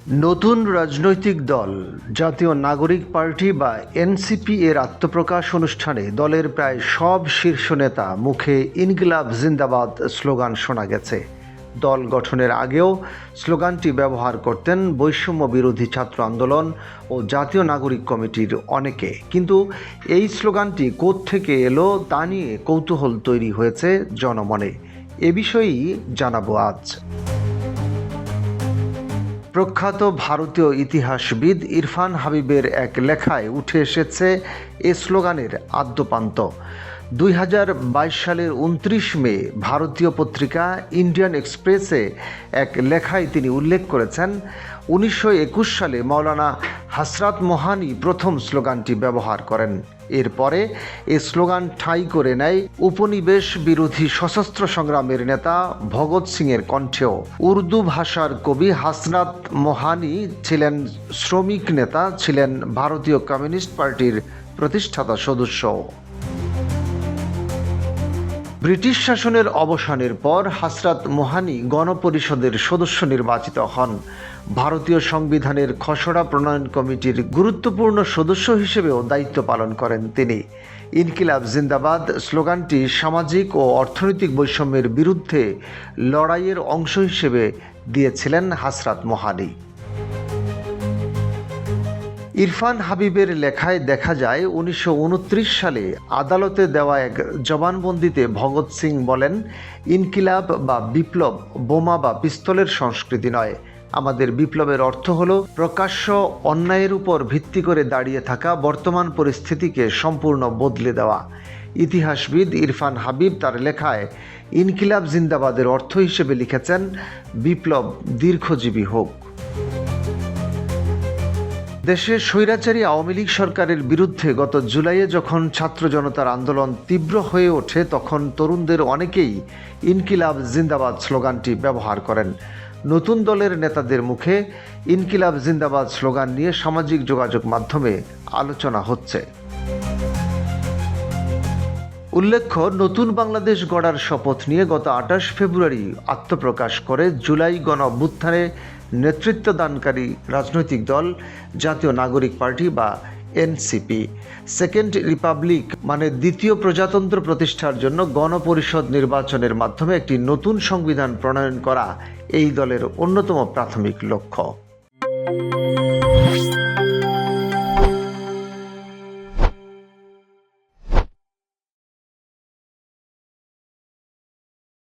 নতুন রাজনৈতিক দল জাতীয় নাগরিক পার্টি বা এনসিপি এর আত্মপ্রকাশ অনুষ্ঠানে দলের প্রায় সব শীর্ষ নেতা মুখে ইনকিলাব জিন্দাবাদ স্লোগান শোনা গেছে। দল গঠনের আগেও স্লোগানটি ব্যবহার করতেন বৈষম্য বিরোধী ছাত্র আন্দোলন ও জাতীয় নাগরিক কমিটির অনেকে, কিন্তু এই স্লোগানটি কোত্থেকে এলো তা নিয়ে কৌতূহল তৈরি হয়েছে জনমনে। এ বিষয়েই জানাবো আজ। প্রখ্যাত ভারতীয় ইতিহাসবিদ ইরফান হাবিবের এক লেখায় উঠে এসেছে এ স্লোগানের আদ্যোপান্ত। 2022 সালের 29 মে ভারতীয় পত্রিকা ইন্ডিয়ান এক্সপ্রেসে এক লেখায় তিনি উল্লেখ করেছেন, 1921 সালে মাওলানা হযরত মোহানি প্রথম স্লোগানটি ব্যবহার করেন। এরপরে এ স্লোগান ঠাঁই করে নেয় উপনিবেশ বিরোধী সশস্ত্র সংগ্রামের নেতা ভগৎ সিংয়ের কণ্ঠেও। উর্দু ভাষার কবি হযরত মোহানি ছিলেন শ্রমিক নেতা, ছিলেন ভারতীয় কমিউনিস্ট পার্টির প্রতিষ্ঠাতা সদস্য। ব্রিটিশ শাসনের অবসানের পর হযরত মোহানি গণপরিষদের সদস্য নির্বাচিত হন। ভারতীয় সংবিধানের খসড়া প্রণয়ন কমিটির গুরুত্বপূর্ণ সদস্য হিসেবেও দায়িত্ব পালন করেন তিনি। ইনকিলাব জিন্দাবাদ স্লোগানটি সামাজিক ও অর্থনৈতিক বৈষম্যের বিরুদ্ধে লড়াইয়ের অংশ হিসেবে দিয়েছিলেন হযরত মোহানি। ইরফান হাবিবের লেখায় দেখা যায়, 1929 সালে আদালতে দেওয়া এক জবানবন্দিতে ভগৎ সিং বলেন, ইনকিলাব বা বিপ্লব বোমা বা পিস্তলের সংস্কৃতি নয়। আমাদের বিপ্লবের অর্থ হলো প্রকাশ্য অন্যায়ের উপর ভিত্তি করে দাঁড়িয়ে থাকা বর্তমান পরিস্থিতিকে সম্পূর্ণ বদলে দেওয়া। ইতিহাসবিদ ইরফান হাবিব তার লেখায় ইনকিলাব জিন্দাবাদের অর্থ হিসেবে লিখেছেন, বিপ্লব দীর্ঘজীবী হোক। দেশে স্বৈরাচারী আওয়ামী লীগ সরকারের বিরুদ্ধে গত জুলাইয়ে যখন ছাত্র জনতার আন্দোলন তীব্র হয়ে ওঠে, তখন তরুণদের অনেকেই ইনকিলাব জিন্দাবাদ স্লোগানটি ব্যবহার করেন। নতুন দলের নেতাদের মুখে ইনকিলাব জিন্দাবাদ স্লোগান নিয়ে সামাজিক যোগাযোগ মাধ্যমে আলোচনা হচ্ছে। উল্লেখ্য, নতুন বাংলাদেশ গড়ার শপথ নিয়ে গত 28 ফেব্রুয়ারি আত্মপ্রকাশ করে জুলাই গণ অভ্যুত্থানে নেতৃত্বদানকারী রাজনৈতিক দল জাতীয় নাগরিক পার্টি বা এনসিপি। সেকেন্ড রিপাবলিক মানে দ্বিতীয় প্রজাতন্ত্র প্রতিষ্ঠার জন্য গণপরিষদ নির্বাচনের মাধ্যমে একটি নতুন সংবিধান প্রণয়ন করা এই দলের অন্যতম প্রাথমিক লক্ষ্য।